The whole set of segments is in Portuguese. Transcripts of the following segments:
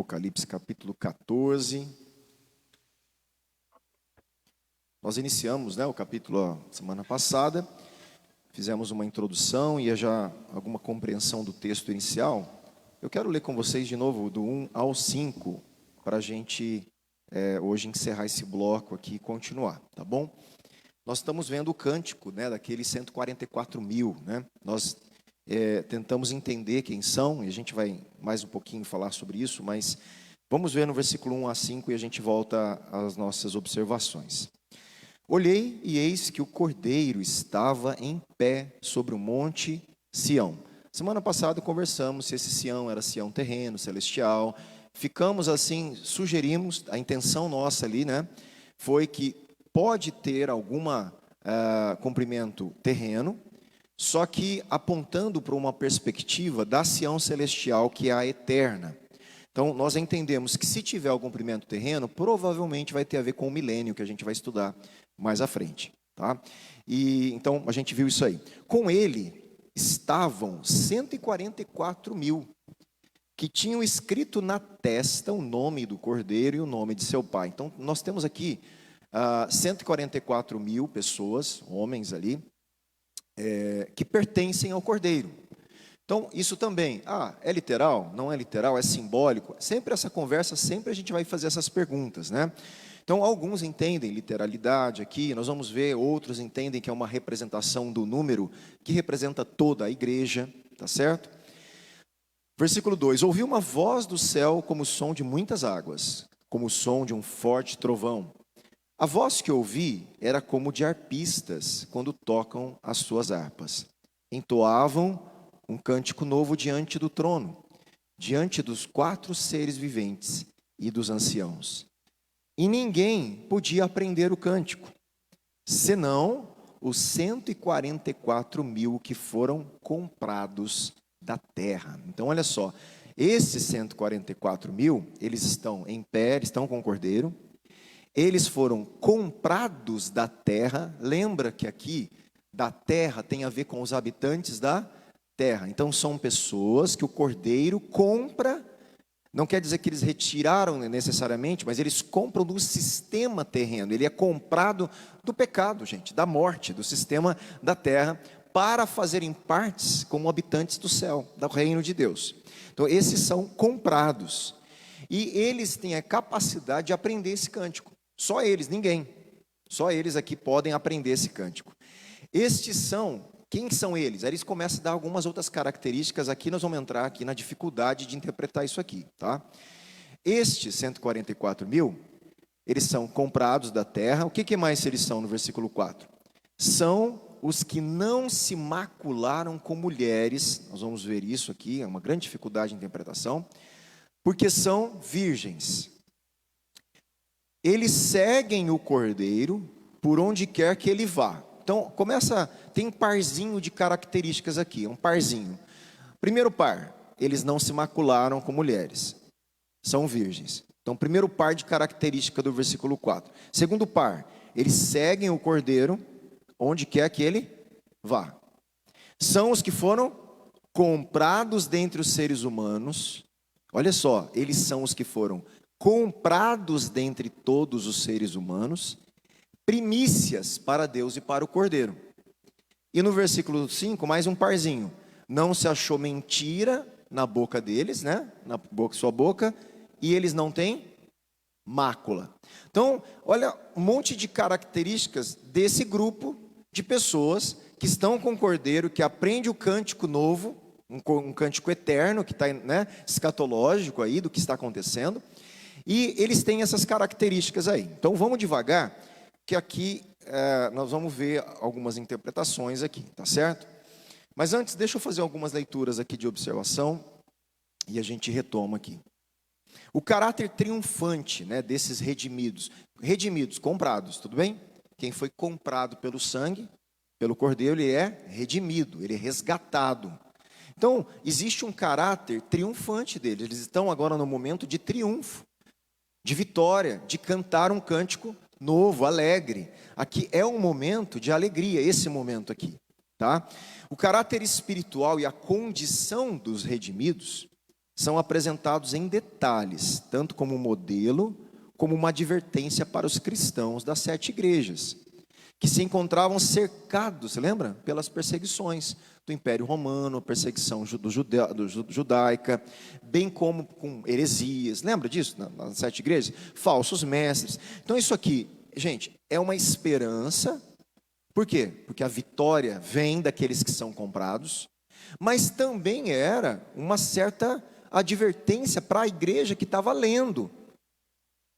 Apocalipse capítulo 14. Nós iniciamos, o capítulo semana passada, fizemos uma introdução e já alguma compreensão do texto inicial. Eu quero ler com vocês de novo do 1 ao 5, para a gente hoje encerrar esse bloco aqui e continuar, tá bom? Nós estamos vendo o cântico, daqueles 144 mil, Nós tentamos entender quem são, e a gente vai mais um pouquinho falar sobre isso, mas vamos ver no versículo 1 a 5 e a gente volta às nossas observações. Olhei e eis que o Cordeiro estava em pé sobre o monte Sião. Semana passada conversamos se esse Sião era Sião terreno, celestial. Ficamos assim, sugerimos, a intenção nossa ali, foi que pode ter alguma comprimento terreno, só que apontando para uma perspectiva da Sião celestial, que é a eterna. Então, nós entendemos que se tiver algum comprimento terreno, provavelmente vai ter a ver com o milênio, que a gente vai estudar mais à frente, tá? E então, a gente viu isso aí. Com ele estavam 144 mil, que tinham escrito na testa o nome do Cordeiro e o nome de seu pai. Então, nós temos aqui 144 mil pessoas, homens ali, que pertencem ao Cordeiro. Então, isso também, é literal? Não é literal? É simbólico? Sempre essa conversa, sempre a gente vai fazer essas perguntas, Então, alguns entendem literalidade aqui, nós vamos ver, outros entendem que é uma representação do número, que representa toda a igreja, tá certo? Versículo 2, ouvi uma voz do céu como o som de muitas águas, como o som de um forte trovão. A voz que ouvi era como de arpistas, quando tocam as suas harpas. Entoavam um cântico novo diante do trono, diante dos 4 seres viventes e dos anciãos. E ninguém podia aprender o cântico, senão os 144 mil que foram comprados da terra. Então, olha só, esses 144 mil, eles estão em pé, eles estão com o Cordeiro. Eles foram comprados da terra. Lembra que aqui, da terra, tem a ver com os habitantes da terra. Então, são pessoas que o Cordeiro compra. Não quer dizer que eles retiraram necessariamente, mas eles compram do sistema terreno. Ele é comprado do pecado, gente, da morte, do sistema da terra, para fazerem partes como habitantes do céu, do reino de Deus. Então, esses são comprados. E eles têm a capacidade de aprender esse cântico. Só eles, ninguém. Só eles aqui podem aprender esse cântico. Quem são eles? Aí eles começam a dar algumas outras características. Aqui nós vamos entrar aqui na dificuldade de interpretar isso aqui, tá? Estes 144 mil, eles são comprados da terra. O que mais eles são no versículo 4? São os que não se macularam com mulheres. Nós vamos ver isso aqui, é uma grande dificuldade de interpretação. Porque são virgens. Eles seguem o Cordeiro por onde quer que ele vá. Então, tem um parzinho de características aqui, um parzinho. Primeiro par, eles não se macularam com mulheres, são virgens. Então, primeiro par de característica do versículo 4. Segundo par, eles seguem o Cordeiro onde quer que ele vá. São os que foram comprados dentre os seres humanos. Olha só, eles são os que foram comprados dentre todos os seres humanos, primícias para Deus e para o Cordeiro. E no versículo 5, mais um parzinho. Não se achou mentira na boca deles, sua boca, e eles não têm mácula. Então, olha um monte de características desse grupo de pessoas que estão com o Cordeiro, que aprende o cântico novo, um cântico eterno, que está escatológico aí do que está acontecendo, e eles têm essas características aí. Então vamos devagar, que aqui nós vamos ver algumas interpretações aqui, tá certo? Mas antes, deixa eu fazer algumas leituras aqui de observação, e a gente retoma aqui. O caráter triunfante desses redimidos, comprados, tudo bem? Quem foi comprado pelo sangue, pelo Cordeiro, ele é redimido, ele é resgatado. Então, existe um caráter triunfante deles. Eles estão agora no momento de triunfo, de vitória, de cantar um cântico novo, alegre. Aqui é um momento de alegria, esse momento aqui, tá? O caráter espiritual e a condição dos redimidos são apresentados em detalhes, tanto como um modelo, como uma advertência para os cristãos das 7 igrejas, que se encontravam cercados, você lembra? Pelas perseguições do Império Romano, perseguição judaica, bem como com heresias, lembra disso? Nas 7 igrejas? Falsos mestres. Então isso aqui, gente, é uma esperança. Por quê? Porque a vitória vem daqueles que são comprados, mas também era uma certa advertência para a igreja que estava lendo.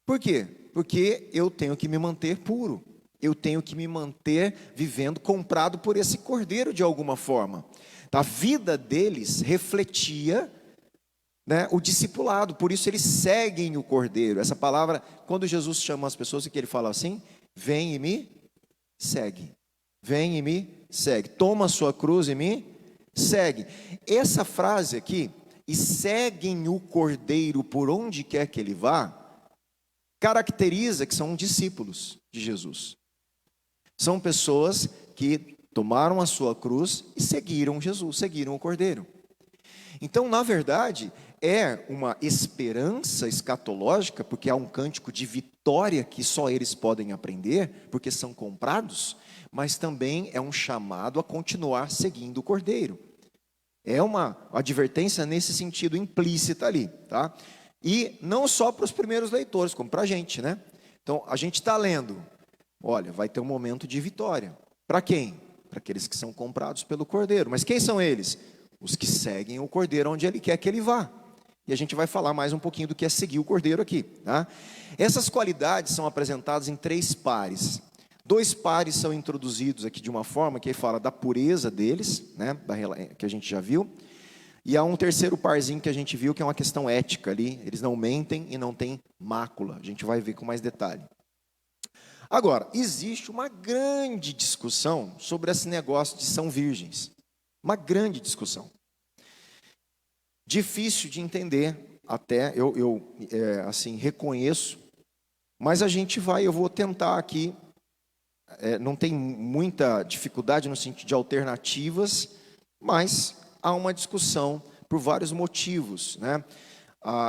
Por quê? Porque eu tenho que me manter puro, eu tenho que me manter vivendo comprado por esse cordeiro de alguma forma. A vida deles refletia, né, o discipulado, por isso eles seguem o cordeiro. Essa palavra, quando Jesus chama as pessoas, o que ele fala assim? Vem e me segue. Vem e me segue. Toma a sua cruz e me segue. Essa frase aqui, e seguem o cordeiro por onde quer que ele vá, caracteriza que são discípulos de Jesus. São pessoas que tomaram a sua cruz e seguiram Jesus, seguiram o cordeiro. Então, na verdade, é uma esperança escatológica, porque há um cântico de vitória que só eles podem aprender, porque são comprados, mas também é um chamado a continuar seguindo o cordeiro. É uma advertência nesse sentido implícita ali, tá? E não só para os primeiros leitores, como para a gente, né? Então, a gente está lendo, olha, vai ter um momento de vitória. Para quem? Para aqueles que são comprados pelo cordeiro. Mas quem são eles? Os que seguem o cordeiro onde ele quer que ele vá. E a gente vai falar mais um pouquinho do que é seguir o cordeiro aqui, tá? Essas qualidades são apresentadas em 3 pares. 2 pares são introduzidos aqui de uma forma que fala da pureza deles, né, que a gente já viu. E há um terceiro parzinho que a gente viu, que é uma questão ética ali. Eles não mentem e não têm mácula. A gente vai ver com mais detalhe. Agora, existe uma grande discussão sobre esse negócio de são virgens. Uma grande discussão. Difícil de entender, até eu assim, reconheço. Mas eu vou tentar aqui. Não tem muita dificuldade no sentido de alternativas, mas há uma discussão por vários motivos, né?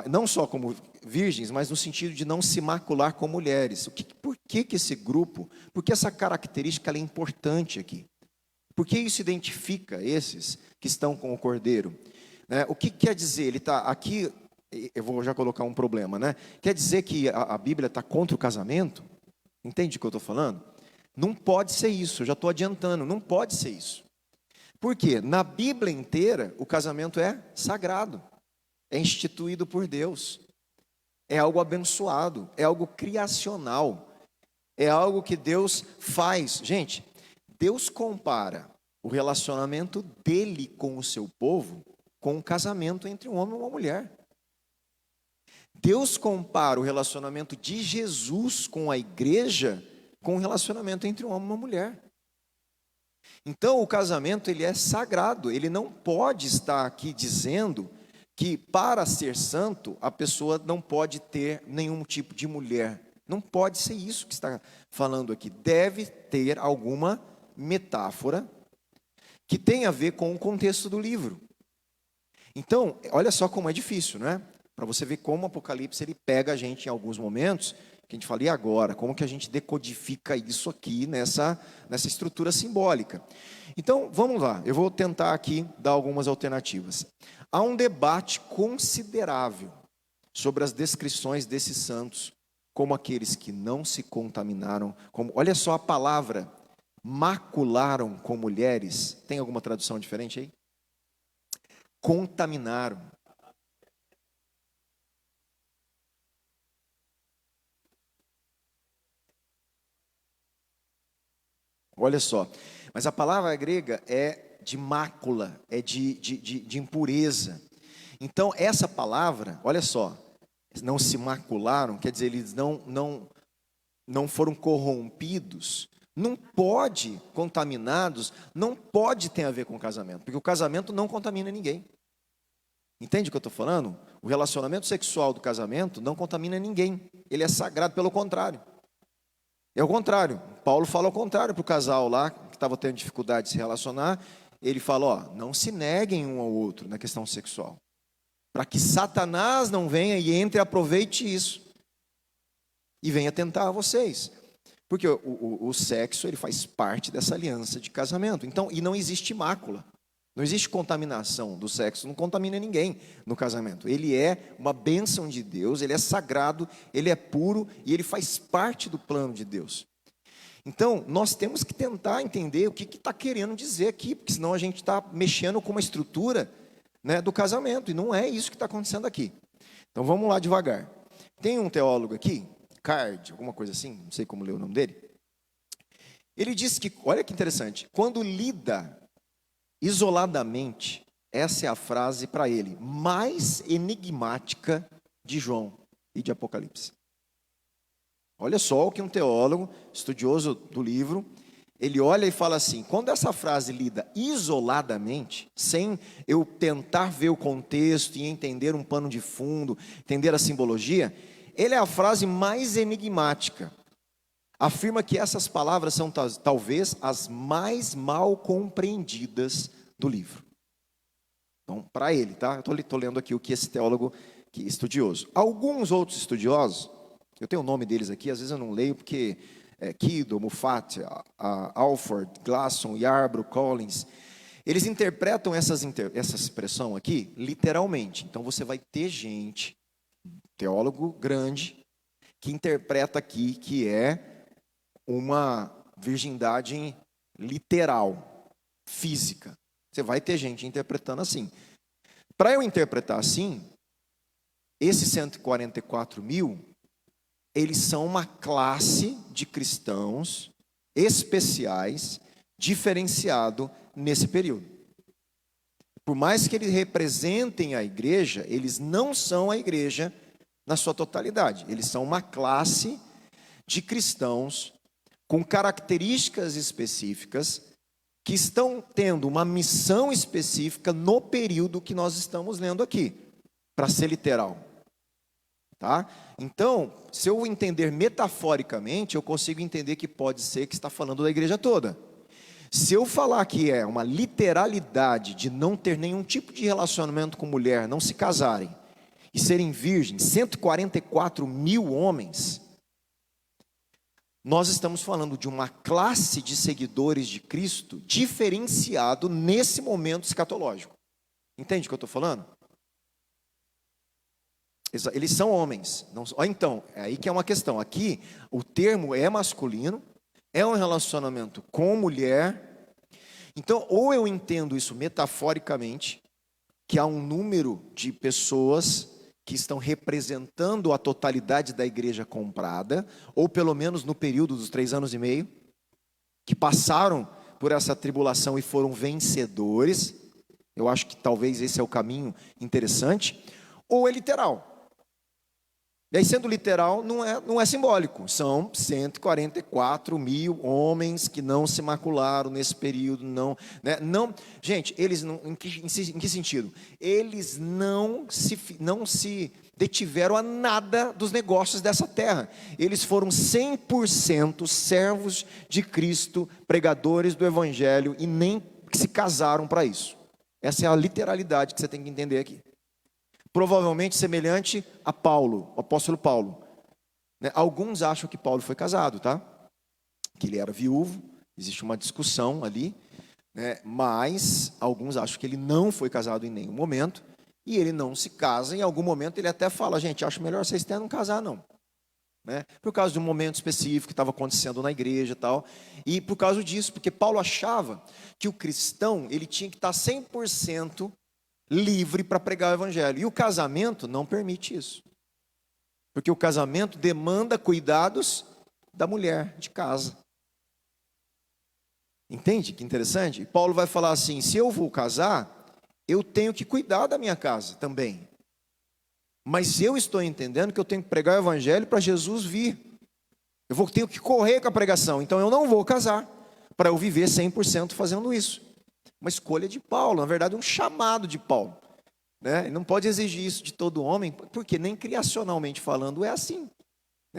Não só como virgens, mas no sentido de não se macular com mulheres. Por que esse grupo, por que essa característica ela é importante aqui? Por que isso identifica esses que estão com o cordeiro? Né? O que quer dizer? Ele está aqui, eu vou já colocar um problema, né? Quer dizer que a Bíblia está contra o casamento? Entende o que eu estou falando? Não pode ser isso, eu já estou adiantando, não pode ser isso. Por quê? Na Bíblia inteira, o casamento é sagrado, é instituído por Deus, é algo abençoado, é algo criacional, é algo que Deus faz. Gente, Deus compara o relacionamento dele com o seu povo com um casamento entre um homem e uma mulher. Deus compara o relacionamento de Jesus com a igreja com um relacionamento entre um homem e uma mulher. Então, o casamento, ele é sagrado, ele não pode estar aqui dizendo que para ser santo, a pessoa não pode ter nenhum tipo de mulher. Não pode ser isso que está falando aqui. Deve ter alguma metáfora que tenha a ver com o contexto do livro. Então, olha só como é difícil, né? Para você ver como o Apocalipse, ele pega a gente em alguns momentos, que a gente fala, e agora? Como que a gente decodifica isso aqui nessa estrutura simbólica? Então, vamos lá, eu vou tentar aqui dar algumas alternativas. Há um debate considerável sobre as descrições desses santos, como aqueles que não se contaminaram, olha só a palavra, macularam com mulheres. Tem alguma tradução diferente aí? Contaminaram. Olha só, mas a palavra grega é de mácula, é de impureza. Então, essa palavra, olha só, não se macularam, quer dizer, eles não foram corrompidos, não pode, contaminados, não pode ter a ver com o casamento, porque o casamento não contamina ninguém. Entende o que eu estou falando? O relacionamento sexual do casamento não contamina ninguém, ele é sagrado, pelo contrário. É o contrário, Paulo fala ao contrário para o casal lá, que estava tendo dificuldade de se relacionar, ele fala, não se neguem um ao outro na questão sexual. para que Satanás não venha e entre e aproveite isso e venha tentar vocês. Porque o sexo, ele faz parte dessa aliança de casamento. Então, e não existe mácula. Não existe contaminação do sexo, não contamina ninguém no casamento. Ele é uma bênção de Deus, ele é sagrado, ele é puro e ele faz parte do plano de Deus. Então, nós temos que tentar entender o que está querendo dizer aqui, porque senão a gente está mexendo com uma estrutura, né, do casamento, e não é isso que está acontecendo aqui. Então, vamos lá devagar. Tem um teólogo aqui, Card, alguma coisa assim, não sei como ler o nome dele. Ele diz que, olha que interessante, quando lida isoladamente, essa é a frase para ele mais enigmática de João e de Apocalipse. Olha só o que um teólogo, estudioso do livro, ele olha e fala assim: quando essa frase lida isoladamente, sem eu tentar ver o contexto e entender um pano de fundo, entender a simbologia, ele é a frase mais enigmática. Afirma que essas palavras são talvez as mais mal compreendidas do livro. Então, para ele, tá? Eu estou lendo aqui o que esse teólogo, que estudioso. Alguns outros estudiosos, eu tenho o nome deles aqui, às vezes eu não leio porque Kido, Muffat, Alford, Glasson, Yarbrough, Collins, eles interpretam essa expressão aqui literalmente. Então você vai ter gente, teólogo grande, que interpreta aqui que é uma virgindade literal, física. Você vai ter gente interpretando assim. Para eu interpretar assim, esses 144 mil, eles são uma classe de cristãos especiais, diferenciado nesse período. Por mais que eles representem a igreja, eles não são a igreja na sua totalidade. Eles são uma classe de cristãos com características específicas, que estão tendo uma missão específica no período que nós estamos lendo aqui, para ser literal. Tá? Então, se eu entender metaforicamente, eu consigo entender que pode ser que está falando da igreja toda. Se eu falar que é uma literalidade de não ter nenhum tipo de relacionamento com mulher, não se casarem e serem virgens, 144 mil homens, nós estamos falando de uma classe de seguidores de Cristo diferenciado nesse momento escatológico. Entende o que eu estou falando? Eles são homens. Não, então, é aí que é uma questão. Aqui, o termo é masculino, é um relacionamento com mulher. Então, ou eu entendo isso metaforicamente, que há um número de pessoas que estão representando a totalidade da igreja comprada, ou pelo menos no período dos 3 anos e meio, que passaram por essa tribulação e foram vencedores. Eu acho que talvez esse é o caminho interessante. Ou é literal. E aí, sendo literal, não é simbólico. São 144 mil homens que não se macularam nesse período. Gente, eles não, em que sentido? Eles não se detiveram a nada dos negócios dessa terra. Eles foram 100% servos de Cristo, pregadores do Evangelho, e nem se casaram para isso. Essa é a literalidade que você tem que entender aqui. Provavelmente semelhante a Paulo, o apóstolo Paulo. Alguns acham que Paulo foi casado, tá? Que ele era viúvo, existe uma discussão ali, mas alguns acham que ele não foi casado em nenhum momento, e ele não se casa. Em algum momento ele até fala: gente, acho melhor vocês não casar não. Por causa de um momento específico que estava acontecendo na igreja e tal, e por causa disso, porque Paulo achava que o cristão, ele tinha que estar 100% livre para pregar o evangelho. E o casamento não permite isso. Porque o casamento demanda cuidados da mulher de casa. Entende que interessante? Paulo vai falar assim: se eu vou casar, eu tenho que cuidar da minha casa também. Mas eu estou entendendo que eu tenho que pregar o evangelho para Jesus vir. Tenho que correr com a pregação. Então eu não vou casar para eu viver 100% fazendo isso. Uma escolha de Paulo, na verdade um chamado de Paulo. Ele não pode exigir isso de todo homem, porque nem criacionalmente falando é assim.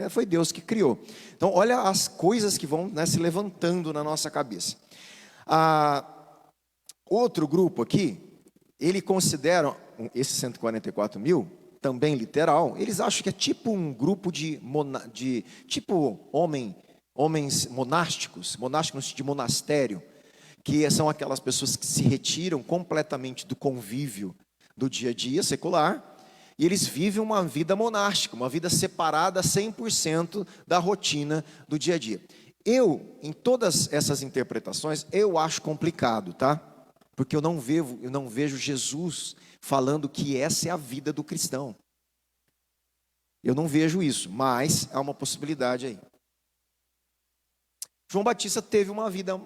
Foi Deus que criou. Então olha as coisas que vão se levantando na nossa cabeça. Outro grupo aqui, ele considera esses 144 mil, também literal, eles acham que é tipo um grupo de tipo homens monásticos de monastério, que são aquelas pessoas que se retiram completamente do convívio do dia a dia secular, e eles vivem uma vida monástica, uma vida separada 100% da rotina do dia a dia. Em todas essas interpretações, eu acho complicado, tá? Porque eu não vejo Jesus falando que essa é a vida do cristão. Eu não vejo isso, mas há uma possibilidade aí. João Batista teve uma vida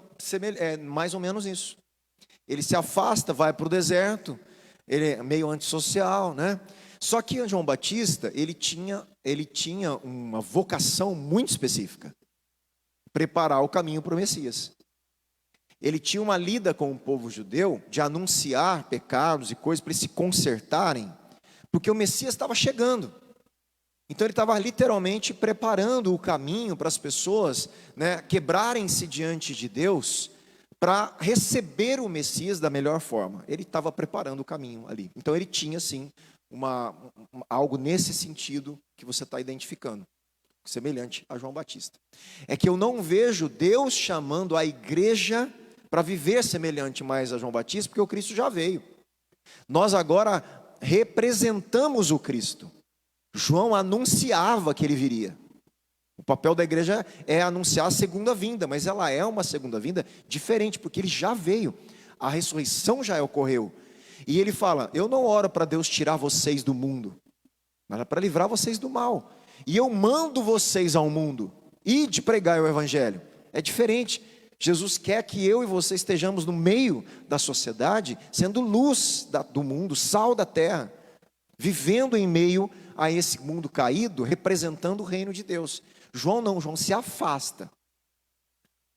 mais ou menos isso. Ele se afasta, vai para o deserto, ele é meio antissocial, né? Só que João Batista, ele tinha uma vocação muito específica. Preparar o caminho para o Messias. Ele tinha uma lida com o povo judeu de anunciar pecados e coisas para eles se consertarem, porque o Messias estava chegando. Então ele estava literalmente preparando o caminho para as pessoas, né, quebrarem-se diante de Deus para receber o Messias da melhor forma. Ele estava preparando o caminho ali. Então ele tinha sim algo nesse sentido que você está identificando, semelhante a João Batista. É que eu não vejo Deus chamando a igreja para viver semelhante mais a João Batista, porque o Cristo já veio. Nós agora representamos o Cristo. João anunciava que ele viria. O papel da igreja é anunciar a segunda vinda, mas ela é uma segunda vinda diferente, porque ele já veio. A ressurreição já ocorreu. E ele fala: eu não oro para Deus tirar vocês do mundo, mas é para livrar vocês do mal. E eu mando vocês ao mundo, ide pregar o evangelho. É diferente. Jesus quer que eu e você estejamos no meio da sociedade, sendo luz do mundo, sal da terra, vivendo em meio a esse mundo caído, representando o reino de Deus. João não, João se afasta.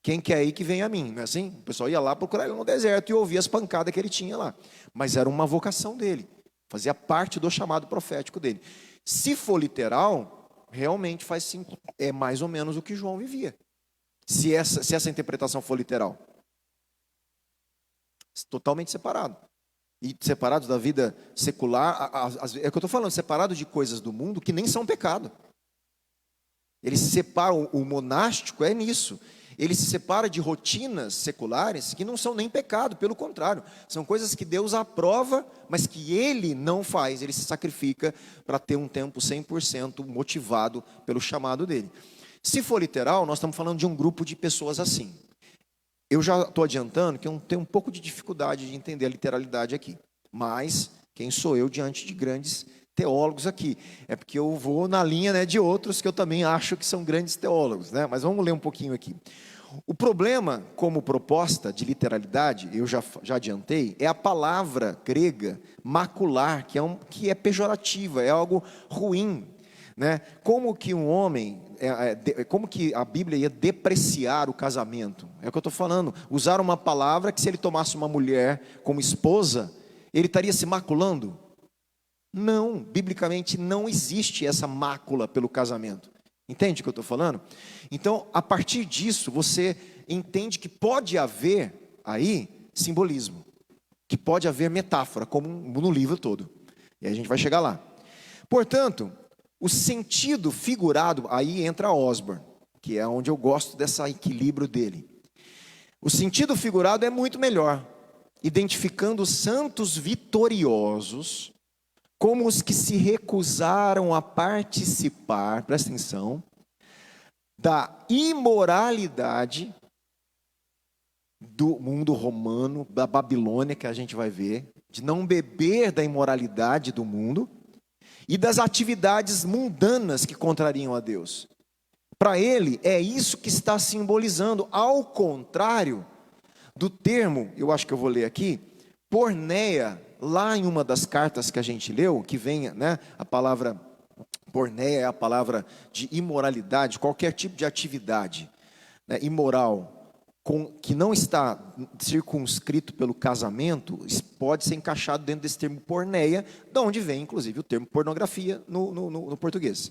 Quem quer ir que venha a mim, não é assim? O pessoal ia lá procurar ele no deserto e ouvia as pancadas que ele tinha lá. Mas era uma vocação dele, fazia parte do chamado profético dele. Se for literal, realmente faz sentido, é mais ou menos o que João vivia. Se essa interpretação for literal. Totalmente separado. E separados da vida secular, é o que eu estou falando, separados de coisas do mundo que nem são pecado. Eles se separam, o monástico é nisso. Ele se separa de rotinas seculares que não são nem pecado, pelo contrário, são coisas que Deus aprova, mas que ele não faz, ele se sacrifica para ter um tempo 100% motivado pelo chamado dele. Se for literal, nós estamos falando de um grupo de pessoas assim. Eu já estou adiantando que eu tenho um pouco de dificuldade de entender a literalidade aqui, mas quem sou eu diante de grandes teólogos aqui? É porque eu vou na linha, né, de outros que eu também acho que são grandes teólogos, né? Mas vamos ler um pouquinho aqui. O problema, como proposta de literalidade, eu já adiantei, é a palavra grega macular, que é pejorativa, é algo ruim, né? Como que um homem, como que a Bíblia ia depreciar o casamento? É o que eu estou falando, usar uma palavra que se ele tomasse uma mulher como esposa, ele estaria se maculando? Não, biblicamente não existe essa mácula pelo casamento. Entende o que eu estou falando? Então, a partir disso, você entende que pode haver aí simbolismo, que pode haver metáfora, como no livro todo. E a gente vai chegar lá. Portanto, o sentido figurado, aí entra Osborne, que é onde eu gosto desse equilíbrio dele. O sentido figurado é muito melhor, identificando os santos vitoriosos como os que se recusaram a participar, presta atenção, da imoralidade do mundo romano, da Babilônia, que a gente vai ver, de não beber da imoralidade do mundo, e das atividades mundanas que contrariam a Deus. Para ele, é isso que está simbolizando, ao contrário do termo, eu acho que eu vou ler aqui, porneia, lá em uma das cartas que a gente leu, que vem, né, a palavra porneia é a palavra de imoralidade, qualquer tipo de atividade, né, imoral, que não está circunscrito pelo casamento, pode ser encaixado dentro desse termo porneia, de onde vem, inclusive, o termo pornografia no português.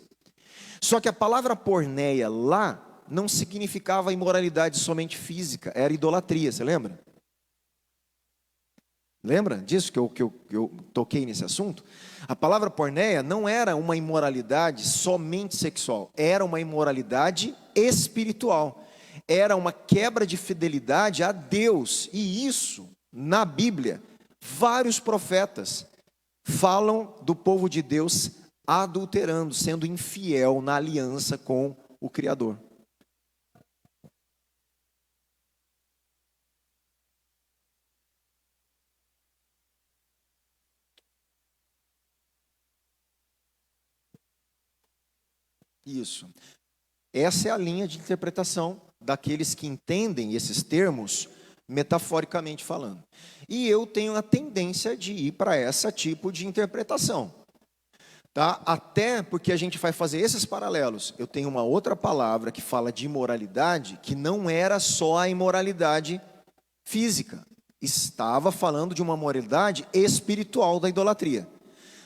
Só que a palavra porneia lá não significava imoralidade somente física, era idolatria, você lembra? Lembra disso que eu toquei nesse assunto? A palavra porneia não era uma imoralidade somente sexual, era uma imoralidade espiritual. Era uma quebra de fidelidade a Deus. E isso, na Bíblia, vários profetas falam do povo de Deus adulterando, sendo infiel na aliança com o Criador. Isso. Essa é a linha de interpretação daqueles que entendem esses termos metaforicamente falando. E eu tenho a tendência de ir para esse tipo de interpretação. Tá? Até porque a gente vai fazer esses paralelos. Eu tenho uma outra palavra que fala de imoralidade, que não era só a imoralidade física. Estava falando de uma moralidade espiritual da idolatria.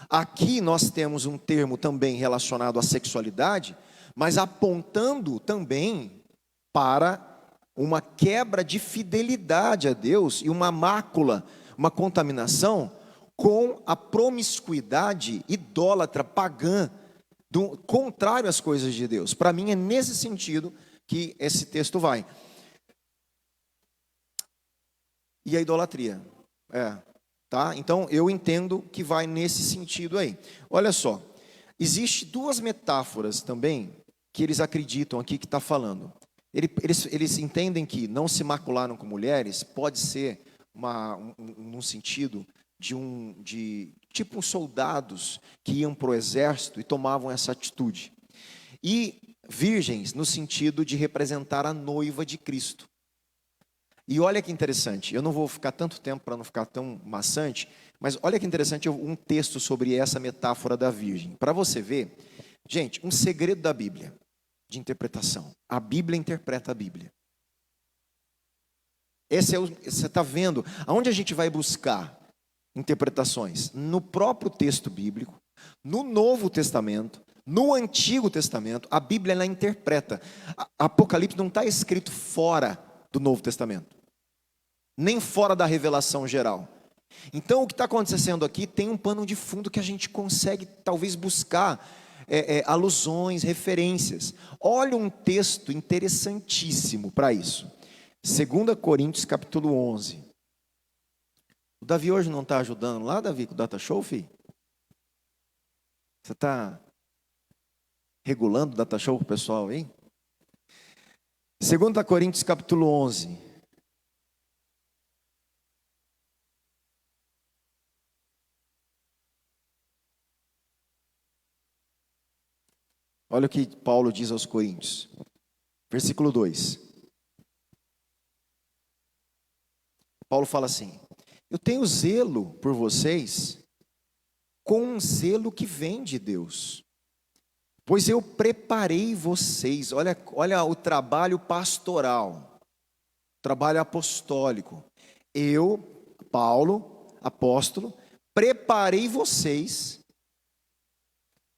Aqui nós temos um termo também relacionado à sexualidade, mas apontando também para uma quebra de fidelidade a Deus e uma mácula, uma contaminação com a promiscuidade idólatra, pagã, contrário às coisas de Deus. Para mim é nesse sentido que esse texto vai. E a idolatria, tá? Então eu entendo que vai nesse sentido aí. Olha só, existe duas metáforas também que eles acreditam aqui que está falando. Eles entendem que não se macularam com mulheres pode ser num sentido de tipo soldados que iam para o exército e tomavam essa atitude. E virgens no sentido de representar a noiva de Cristo. E olha que interessante, eu não vou ficar tanto tempo para não ficar tão maçante, mas olha que interessante um texto sobre essa metáfora da virgem. Para você ver, gente, um segredo da Bíblia, de interpretação. A Bíblia interpreta a Bíblia. Você está vendo, aonde a gente vai buscar interpretações? No próprio texto bíblico, no Novo Testamento, no Antigo Testamento, a Bíblia ela interpreta. Apocalipse não está escrito fora do Novo Testamento, nem fora da revelação geral. Então o que está acontecendo aqui tem um pano de fundo que a gente consegue talvez buscar alusões, referências. Olha um texto interessantíssimo para isso. 2 Coríntios capítulo 11. O Davi hoje não está ajudando lá, Davi, com o Data Show, filho? Você está regulando o Data Show com o pessoal aí? 2 Coríntios capítulo 11. Olha o que Paulo diz aos Coríntios. Versículo 2. Paulo fala assim: eu tenho zelo por vocês com um zelo que vem de Deus. Pois eu preparei vocês, olha o trabalho pastoral, trabalho apostólico. Eu, Paulo, apóstolo, preparei vocês.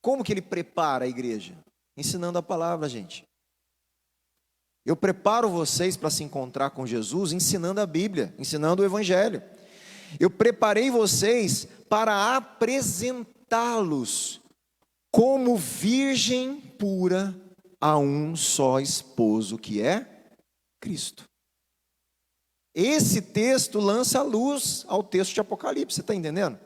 Como que ele prepara a igreja? Ensinando a palavra, gente. Eu preparo vocês para se encontrar com Jesus ensinando a Bíblia, ensinando o Evangelho. Eu preparei vocês para apresentá-los como virgem pura a um só esposo, que é Cristo. Esse texto lança luz ao texto de Apocalipse, você está entendendo?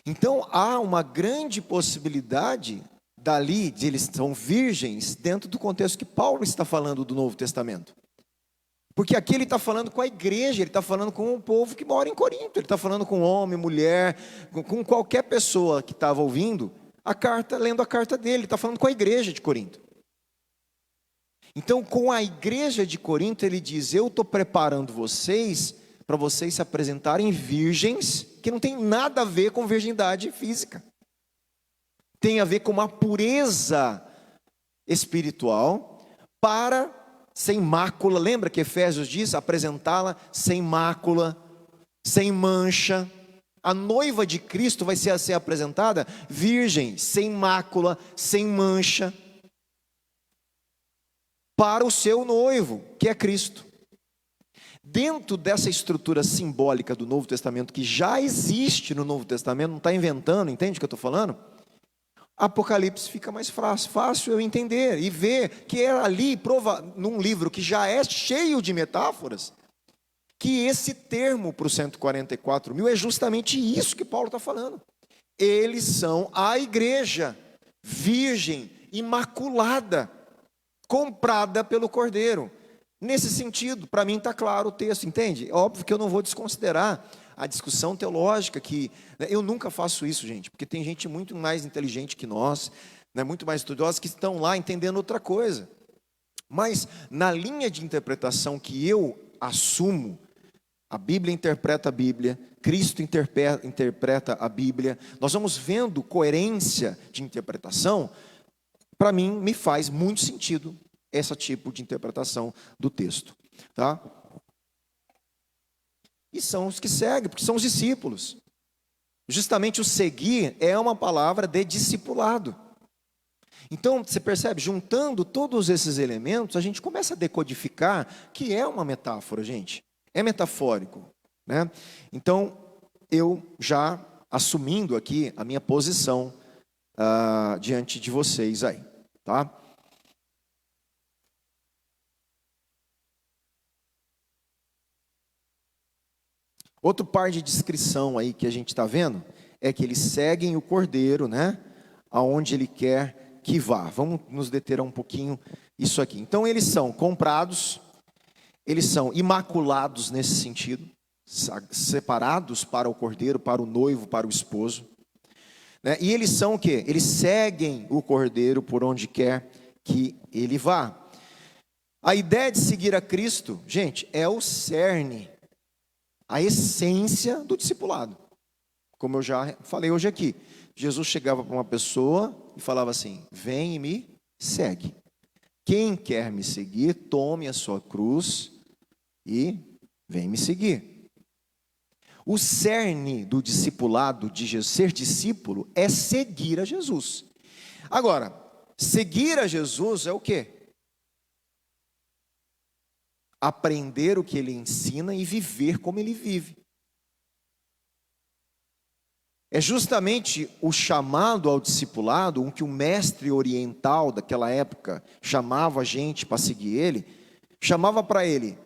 Então há uma grande possibilidade dali, de eles são virgens, dentro do contexto que Paulo está falando do Novo Testamento. Porque aqui ele está falando com a igreja, ele está falando com o povo que mora em Corinto, ele está falando com homem, mulher, com qualquer pessoa que estava ouvindo a carta, lendo a carta dele, ele está falando com a igreja de Corinto. Então, com a igreja de Corinto, ele diz: eu estou preparando vocês para vocês se apresentarem virgens, que não tem nada a ver com virgindade física. Tem a ver com uma pureza espiritual, para sem mácula. Lembra que Efésios diz? Apresentá-la sem mácula, sem mancha. A noiva de Cristo vai ser apresentada virgem, sem mácula, sem mancha, para o seu noivo, que é Cristo. Dentro dessa estrutura simbólica do Novo Testamento, que já existe no Novo Testamento, não está inventando, entende o que eu estou falando? Apocalipse fica mais fácil eu entender e ver que é ali, num livro que já é cheio de metáforas, que esse termo para os 144 mil é justamente isso que Paulo está falando. Eles são a igreja virgem, imaculada, comprada pelo Cordeiro. Nesse sentido, para mim está claro o texto, entende? Óbvio que eu não vou desconsiderar a discussão teológica, que eu nunca faço isso, gente, porque tem gente muito mais inteligente que nós, muito mais estudiosa, que estão lá entendendo outra coisa. Mas na linha de interpretação que eu assumo, a Bíblia interpreta a Bíblia, Cristo interpreta a Bíblia, nós vamos vendo coerência de interpretação. Para mim, me faz muito sentido esse tipo de interpretação do texto, tá? E são os que seguem, porque são os discípulos. Justamente o seguir é uma palavra de discipulado. Então, você percebe, juntando todos esses elementos, a gente começa a decodificar que é uma metáfora, gente. É metafórico, né? Então, eu já assumindo aqui a minha posição diante de vocês aí, tá? Outro par de descrição aí que a gente está vendo é que eles seguem o Cordeiro, né? Aonde ele quer que vá. Vamos nos deter um pouquinho isso aqui. Então eles são comprados, eles são imaculados nesse sentido, separados para o Cordeiro, para o noivo, para o esposo, né? E eles são o quê? Eles seguem o Cordeiro por onde quer que ele vá. A ideia de seguir a Cristo, gente, é o cerne, a essência do discipulado. Como eu já falei hoje aqui, Jesus chegava para uma pessoa e falava assim: vem e me segue. Quem quer me seguir, tome a sua cruz e vem me seguir. O cerne do discipulado de Jesus, ser discípulo, é seguir a Jesus. Agora, seguir a Jesus é o quê? Aprender o que ele ensina e viver como ele vive. É justamente o chamado ao discipulado, o que o mestre oriental daquela época chamava a gente para seguir ele, chamava para ele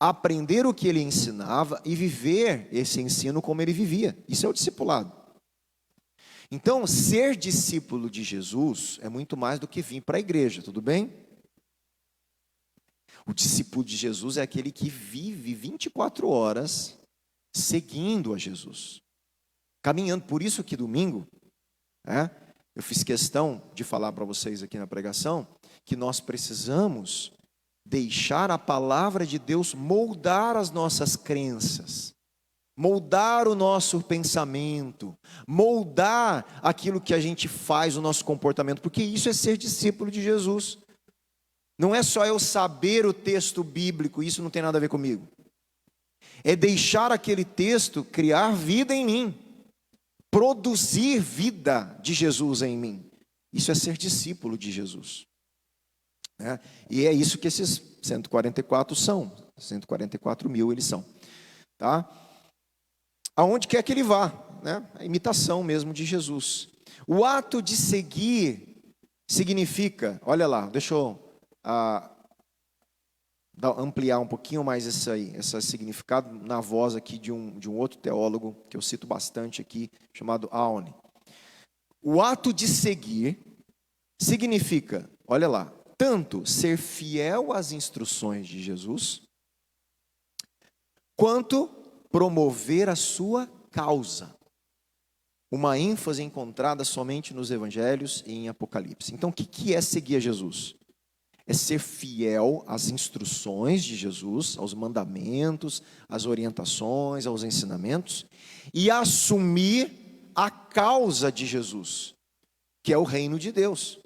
aprender o que ele ensinava e viver esse ensino como ele vivia. Isso é o discipulado. Então, ser discípulo de Jesus é muito mais do que vir para a igreja, tudo bem? O discípulo de Jesus é aquele que vive 24 horas seguindo a Jesus, caminhando. Por isso que domingo, eu fiz questão de falar para vocês aqui na pregação, que nós precisamos deixar a palavra de Deus moldar as nossas crenças, moldar o nosso pensamento, moldar aquilo que a gente faz, o nosso comportamento, porque isso é ser discípulo de Jesus. Não é só eu saber o texto bíblico, isso não tem nada a ver comigo. É deixar aquele texto criar vida em mim, produzir vida de Jesus em mim. Isso é ser discípulo de Jesus. E é isso que esses 144 são. 144 mil eles são. Tá? Aonde quer que ele vá, né? A imitação mesmo de Jesus. O ato de seguir significa, olha lá, deixa eu ampliar um pouquinho mais esse significado na voz aqui de um outro teólogo, que eu cito bastante aqui, chamado Aune. O ato de seguir significa, olha lá, tanto ser fiel às instruções de Jesus, quanto promover a sua causa. Uma ênfase encontrada somente nos evangelhos e em Apocalipse. Então, o que é seguir a Jesus? É ser fiel às instruções de Jesus, aos mandamentos, às orientações, aos ensinamentos, e assumir a causa de Jesus, que é o reino de Deus.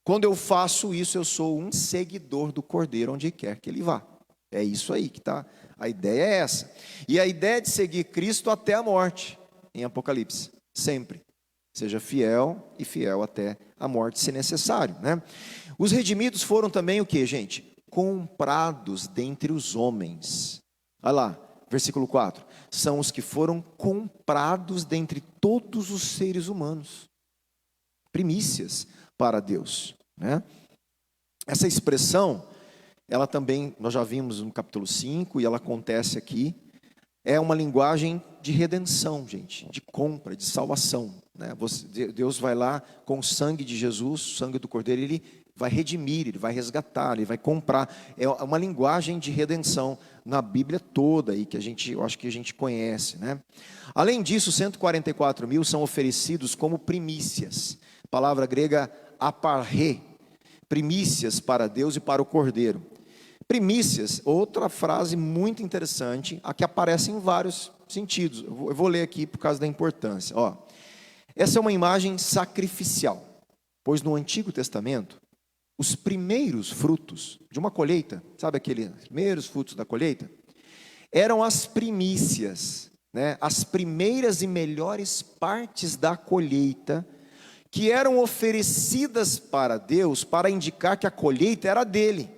Quando eu faço isso, eu sou um seguidor do Cordeiro, onde quer que ele vá. É isso aí que está. A ideia é essa. E a ideia é de seguir Cristo até a morte, em Apocalipse, sempre. Seja fiel e fiel até a morte, se necessário, né? Os redimidos foram também o que, gente? comprados dentre os homens. Olha lá, versículo 4. São os que foram comprados dentre todos os seres humanos. Primícias para Deus, né? Essa expressão, ela também, nós já vimos no capítulo 5, e ela acontece aqui, é uma linguagem de redenção, gente, de compra, de salvação, né? Deus vai lá com o sangue de Jesus, o sangue do Cordeiro, Ele vai redimir, Ele vai resgatar, Ele vai comprar. É uma linguagem de redenção na Bíblia toda, aí, que eu acho que a gente conhece, né? Além disso, 144 mil são oferecidos como primícias, palavra grega aparrê, primícias para Deus e para o Cordeiro. Primícias, outra frase muito interessante, a que aparece em vários sentidos. Eu vou ler aqui por causa da importância. Ó, essa é uma imagem sacrificial, pois no Antigo Testamento, os primeiros frutos de uma colheita, sabe aqueles primeiros frutos da colheita? Eram as primícias, né? As primeiras e melhores partes da colheita, que eram oferecidas para Deus, para indicar que a colheita era dele,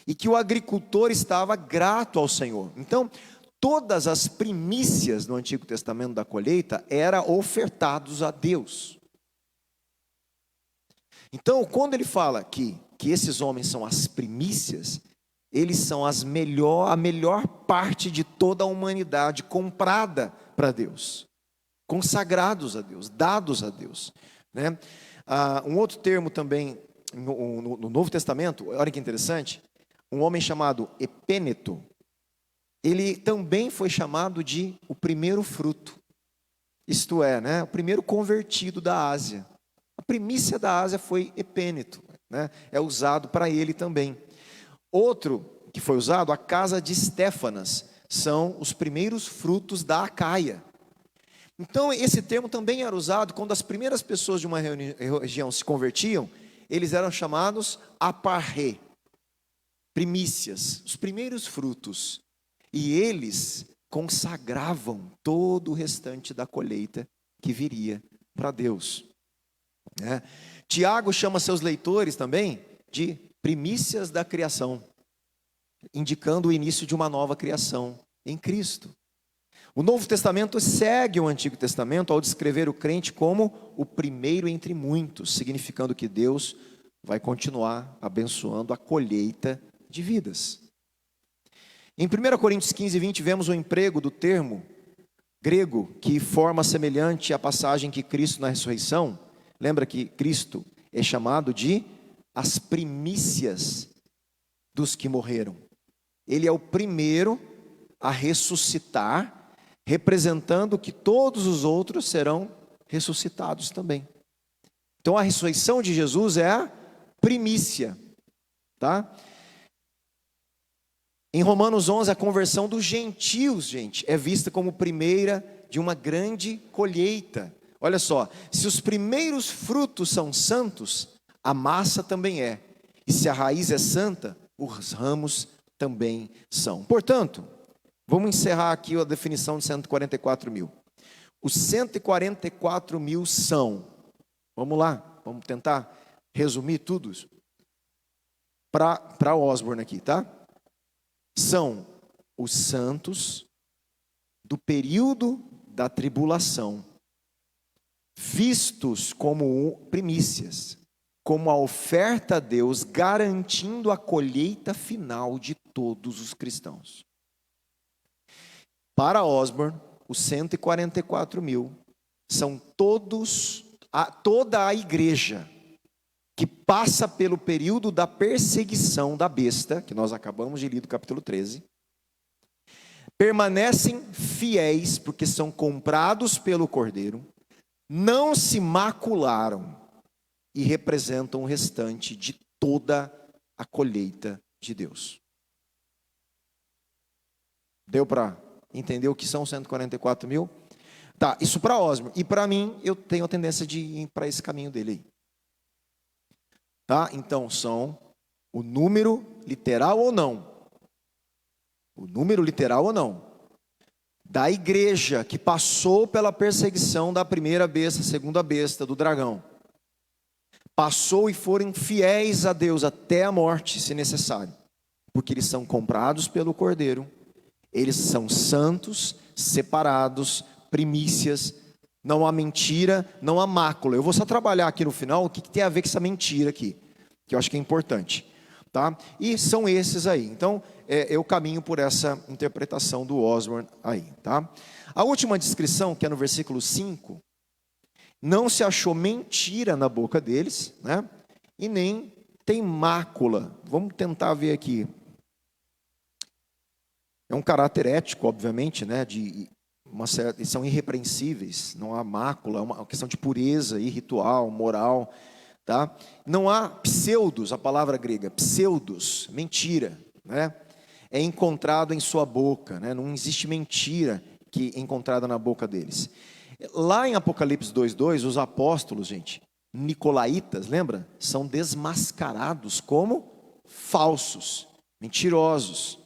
e que o agricultor estava grato ao Senhor. Então, todas as primícias no Antigo Testamento da colheita eram ofertados a Deus. Então, quando ele fala que esses homens são as primícias, eles são a melhor parte de toda a humanidade, comprada para Deus, consagrados a Deus, dados a Deus, né? Um outro termo também, no Novo Testamento, olha que interessante, um homem chamado Epêneto, ele também foi chamado de o primeiro fruto, isto é, né, o primeiro convertido da Ásia. A primícia da Ásia foi Epêneto, né, é usado para ele também. Outro que foi usado, a casa de Estéfanas, são os primeiros frutos da Acaia. Então esse termo também era usado quando as primeiras pessoas de uma região se convertiam, eles eram chamados aparrê, primícias, os primeiros frutos, e eles consagravam todo o restante da colheita que viria para Deus, né? Tiago chama seus leitores também de primícias da criação, indicando o início de uma nova criação em Cristo. O Novo Testamento segue o Antigo Testamento ao descrever o crente como o primeiro entre muitos, significando que Deus vai continuar abençoando a colheita de vidas. Em 1 Coríntios 15, 20, vemos o emprego do termo grego, que forma semelhante à passagem que Cristo na ressurreição, lembra que Cristo é chamado de as primícias dos que morreram. Ele é o primeiro a ressuscitar, representando que todos os outros serão ressuscitados também. Então a ressurreição de Jesus é a primícia, tá? Em Romanos 11, a conversão dos gentios, gente, é vista como primeira de uma grande colheita. Olha só, se os primeiros frutos são santos, a massa também é. E se a raiz é santa, os ramos também são. Portanto, vamos encerrar aqui a definição de 144 mil. Os 144 mil são, vamos lá, vamos tentar resumir tudo para Osborne aqui, tá? São os santos do período da tribulação, vistos como primícias, como a oferta a Deus, garantindo a colheita final de todos os cristãos. Para Osborne, os 144 mil são toda a igreja que passa pelo período da perseguição da besta, que nós acabamos de ler do capítulo 13, permanecem fiéis, porque são comprados pelo Cordeiro, não se macularam e representam o restante de toda a colheita de Deus. Deu para entender o que são 144 mil? Tá, isso para Osmo. E para mim, eu tenho a tendência de ir para esse caminho dele aí. Tá? Então, são o número literal ou não? O número literal ou não? Da igreja que passou pela perseguição da primeira besta, segunda besta, do dragão. passou e foram fiéis a Deus até a morte, se necessário, porque eles são comprados pelo Cordeiro, eles são santos, separados, primícias, não há mentira, não há mácula. Eu vou só trabalhar aqui no final o que tem a ver com essa mentira aqui, que eu acho que é importante, tá? E são esses aí. Então, eu caminho por essa interpretação do Osborne aí, tá? A última descrição, que é no versículo 5, não se achou mentira na boca deles, né? E nem tem mácula. Vamos tentar ver aqui. É um caráter ético, obviamente, né? Eles são irrepreensíveis, não há mácula, é uma questão de pureza e ritual, moral, tá? Não há pseudos, a palavra grega, pseudos, mentira, né? É encontrado em sua boca, né? Não existe mentira que é encontrada na boca deles. Lá em Apocalipse 2:2, os apóstolos, gente, nicolaítas, lembra? São desmascarados como falsos, mentirosos.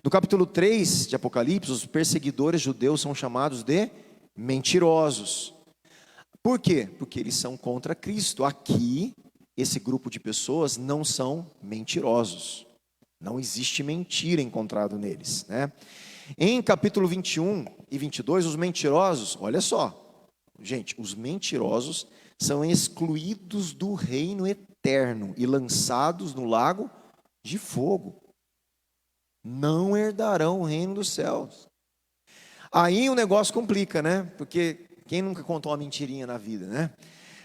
No capítulo 3 de Apocalipse, os perseguidores judeus são chamados de mentirosos. Por quê? Porque eles são contra Cristo. Aqui, esse grupo de pessoas não são mentirosos. Não existe mentira encontrado neles, né? Em capítulo 21 e 22, os mentirosos, olha só, gente, os mentirosos são excluídos do reino eterno e lançados no lago de fogo. Não herdarão o reino dos céus. Aí o negócio complica, né? Porque quem nunca contou uma mentirinha na vida, né?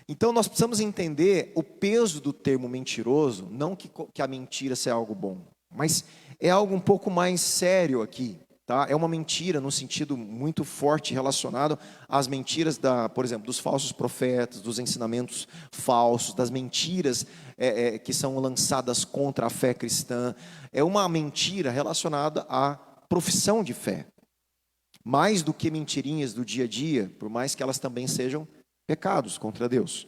Então nós precisamos entender o peso do termo mentiroso, não que a mentira seja algo bom, mas é algo um pouco mais sério aqui, tá? É uma mentira no sentido muito forte relacionado às mentiras, por exemplo, dos falsos profetas, dos ensinamentos falsos, das mentiras que são lançadas contra a fé cristã. É uma mentira relacionada à profissão de fé, mais do que mentirinhas do dia a dia, por mais que elas também sejam pecados contra Deus,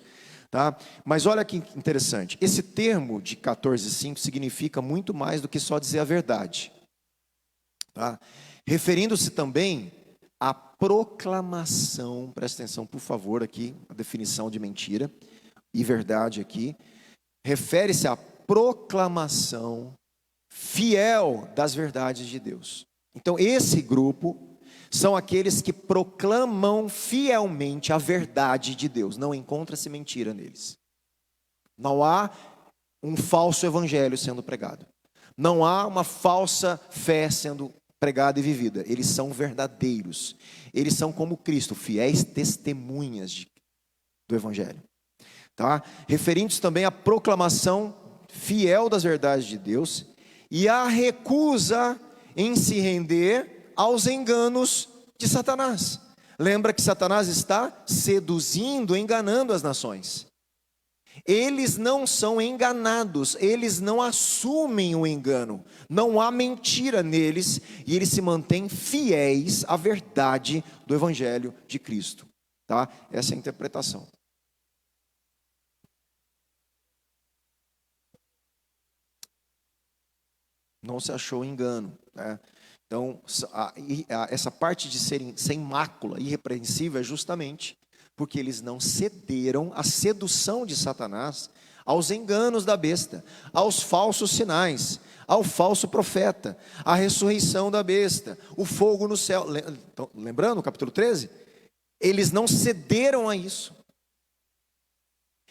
tá? Mas olha que interessante, esse termo de 14:5 significa muito mais do que só dizer a verdade, tá? Referindo-se também à proclamação, presta atenção por favor aqui, a definição de mentira e verdade aqui, refere-se à proclamação fiel das verdades de Deus. Então esse grupo são aqueles que proclamam fielmente a verdade de Deus. Não encontra-se mentira neles. Não há um falso evangelho sendo pregado. Não há uma falsa fé sendo pregada e vivida. Eles são verdadeiros. Eles são como Cristo, fiéis testemunhas do evangelho. Tá? Referindo-se também à proclamação fiel das verdades de Deus e à recusa em se render aos enganos de Satanás. Lembra que Satanás está seduzindo, enganando as nações. Eles não são enganados, eles não assumem o engano, não há mentira neles, e eles se mantêm fiéis à verdade do Evangelho de Cristo, tá? Essa é a interpretação. Não se achou engano, né? Então, essa parte de serem sem mácula, irrepreensível, é justamente porque eles não cederam à sedução de Satanás, aos enganos da besta, aos falsos sinais, ao falso profeta, à ressurreição da besta, o fogo no céu. Lembrando o capítulo 13? Eles não cederam a isso.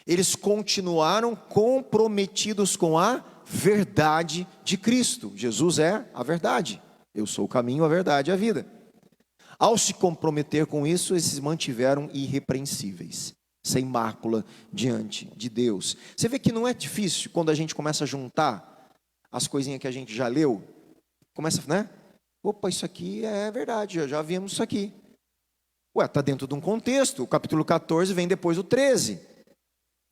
Eles continuaram comprometidos com a verdade de Cristo. Jesus é a verdade. Eu sou o caminho, a verdade e a vida. Ao se comprometer com isso, eles se mantiveram irrepreensíveis, sem mácula diante de Deus. Você vê que não é difícil quando a gente começa a juntar as coisinhas que a gente já leu. Começa, né? Opa, isso aqui é verdade, já vimos isso aqui. Ué, está dentro de um contexto. O capítulo 14 vem depois do 13.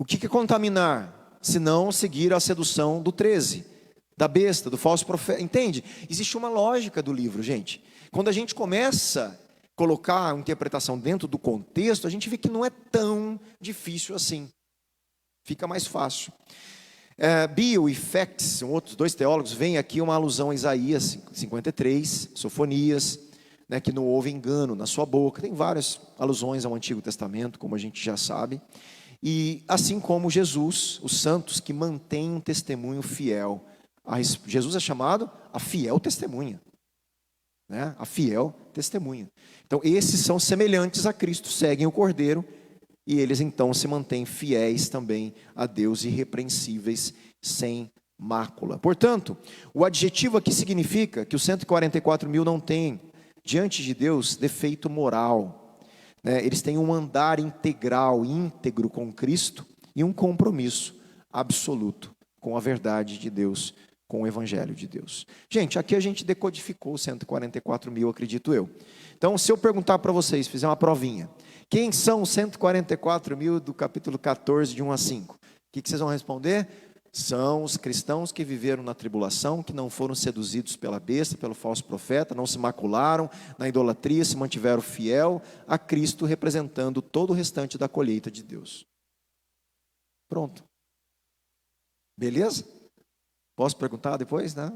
O que é contaminar? Se não seguir a sedução do 13. Da besta, do falso profeta, entende? Existe uma lógica do livro, gente. Quando a gente começa a colocar a interpretação dentro do contexto, a gente vê que não é tão difícil assim. Fica mais fácil. Bill e Fex, são outros dois teólogos, veem aqui uma alusão a Isaías 53, Sofonias, né, que não houve engano na sua boca. Tem várias alusões ao Antigo Testamento, como a gente já sabe. E assim como Jesus, os santos que mantêm um testemunho fiel. Jesus é chamado a fiel testemunha, né? A fiel testemunha. Então esses são semelhantes a Cristo, seguem o Cordeiro, e eles então se mantêm fiéis também a Deus, irrepreensíveis, sem mácula. Portanto, o adjetivo aqui significa que os 144 mil não têm, diante de Deus, defeito moral, né? Eles têm um andar integral, íntegro com Cristo, e um compromisso absoluto com a verdade de Deus, com o Evangelho de Deus. Gente, aqui a gente decodificou os 144 mil, acredito eu. Então, se eu perguntar para vocês, fizer uma provinha, quem são os 144 mil do capítulo 14, de 1 a 5? O que vocês vão responder? São os cristãos que viveram na tribulação, que não foram seduzidos pela besta, pelo falso profeta, não se macularam na idolatria, se mantiveram fiel a Cristo, representando todo o restante da colheita de Deus. Pronto. Beleza? Posso perguntar depois, né?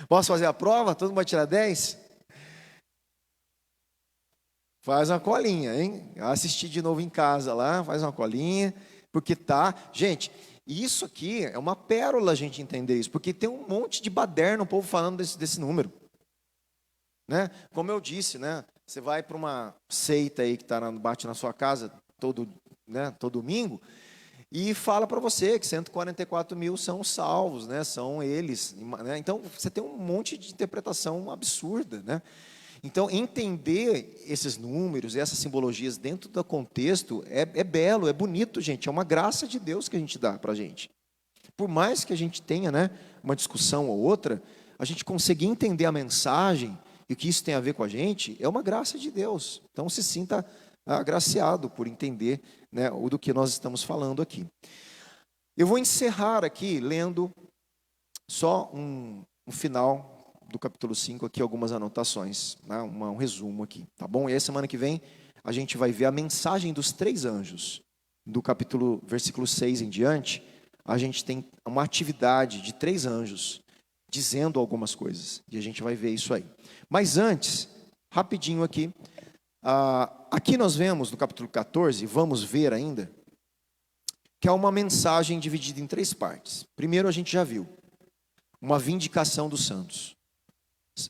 Posso fazer a prova? Todo mundo vai tirar 10? Faz uma colinha, hein? Assistir de novo em casa lá, faz uma colinha, porque tá... Gente, isso aqui é uma pérola a gente entender isso, porque tem um monte de baderna, o povo falando desse número, né? Como eu disse, né? Você vai para uma seita aí que bate na sua casa todo domingo, e fala para você que 144 mil são salvos, né? São eles, né? Então você tem um monte de interpretação absurda, né? Então entender esses números, essas simbologias dentro do contexto é belo, é bonito, gente. É uma graça de Deus que a gente dá para a gente. Por mais que a gente tenha, né, uma discussão ou outra, a gente conseguir entender a mensagem e o que isso tem a ver com a gente é uma graça de Deus. Então se sinta agraciado por entender, né, o do que nós estamos falando aqui. Eu vou encerrar aqui lendo só um final do capítulo 5 aqui, algumas anotações, né, um resumo aqui, tá bom? E aí semana que vem a gente vai ver a mensagem dos 3 anjos, do versículo 6 em diante. A gente tem uma atividade de 3 anjos, dizendo algumas coisas, e a gente vai ver isso aí. Mas antes, rapidinho aqui, aqui nós vemos no capítulo 14, vamos ver ainda, que é uma mensagem dividida em 3 partes. Primeiro a gente já viu, uma vindicação dos santos.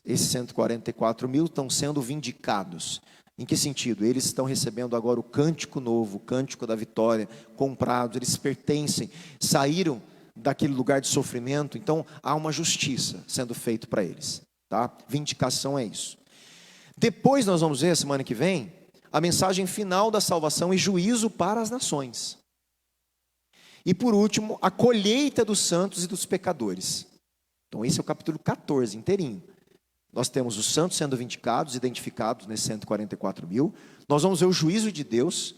Esses 144 mil estão sendo vindicados. Em que sentido? Eles estão recebendo agora o cântico novo, o cântico da vitória, comprados, eles pertencem, saíram daquele lugar de sofrimento, então há uma justiça sendo feita para eles, tá? Vindicação é isso. Depois nós vamos ver, semana que vem, a mensagem final da salvação e juízo para as nações. E por último, a colheita dos santos e dos pecadores. Então esse é o capítulo 14 inteirinho. Nós temos os santos sendo vindicados, identificados nesses 144 mil. Nós vamos ver o juízo de Deus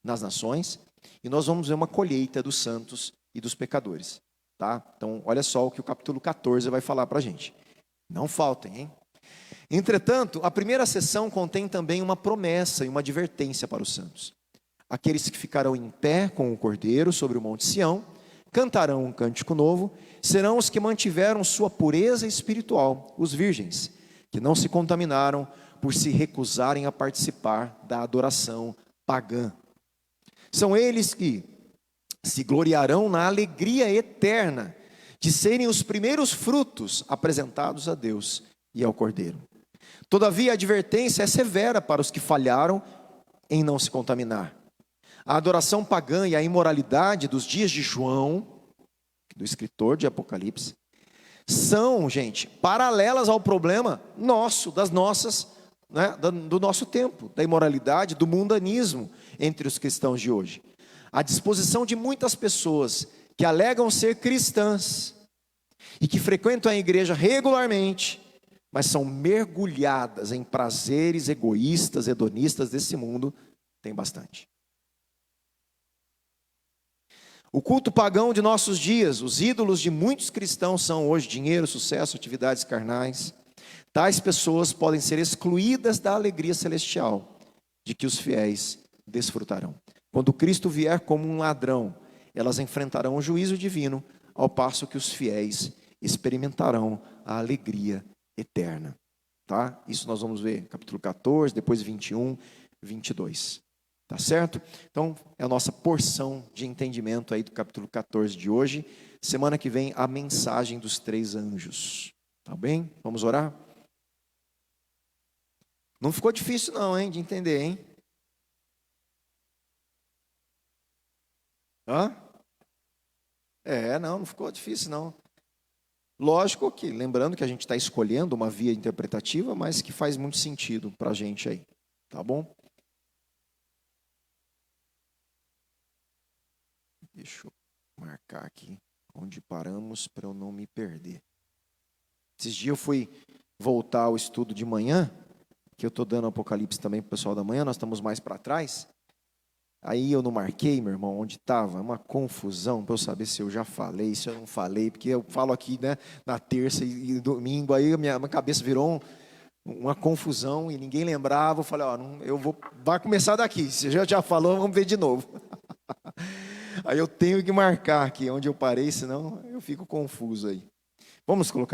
nas nações. E nós vamos ver uma colheita dos santos e dos pecadores. Tá? Então, olha só o que o capítulo 14 vai falar para a gente. Não faltem, hein? Entretanto, a primeira sessão contém também uma promessa e uma advertência para os santos. Aqueles que ficarão em pé com o Cordeiro sobre o Monte Sião, cantarão um cântico novo, serão os que mantiveram sua pureza espiritual, os virgens, que não se contaminaram por se recusarem a participar da adoração pagã. São eles que se gloriarão na alegria eterna de serem os primeiros frutos apresentados a Deus e ao Cordeiro. Todavia, a advertência é severa para os que falharam em não se contaminar. A adoração pagã e a imoralidade dos dias de João, do escritor de Apocalipse, são, gente, paralelas ao problema nosso, das nossas, né, do nosso tempo, da imoralidade, do mundanismo entre os cristãos de hoje. A disposição de muitas pessoas que alegam ser cristãs e que frequentam a igreja regularmente, mas são mergulhadas em prazeres egoístas, hedonistas desse mundo, tem bastante. O culto pagão de nossos dias, os ídolos de muitos cristãos são hoje dinheiro, sucesso, atividades carnais. Tais pessoas podem ser excluídas da alegria celestial de que os fiéis desfrutarão. Quando Cristo vier como um ladrão, elas enfrentarão o juízo divino, ao passo que os fiéis experimentarão a alegria eterna. Tá? Isso nós vamos ver capítulo 14, depois 21, 22. Tá certo? Então, é a nossa porção de entendimento aí do capítulo 14 de hoje. Semana que vem, a mensagem dos 3 anjos. Tá bem? Vamos orar? Não ficou difícil não, hein, de entender, hein? Hã? Não ficou difícil não. Lógico que, lembrando que a gente está escolhendo uma via interpretativa, mas que faz muito sentido para a gente aí. Tá bom? Deixa eu marcar aqui onde paramos para eu não me perder. Esses dias eu fui voltar ao estudo de manhã, que eu estou dando Apocalipse também para o pessoal da manhã, nós estamos mais para trás. Aí eu não marquei, meu irmão, onde estava, uma confusão para eu saber se eu já falei, se eu não falei, porque eu falo aqui, né, na terça e domingo, aí a minha cabeça virou uma confusão e ninguém lembrava. Eu falei, ó, vai começar daqui, se já falou, vamos ver de novo. Aí eu tenho que marcar aqui onde eu parei, senão eu fico confuso aí. Vamos colocar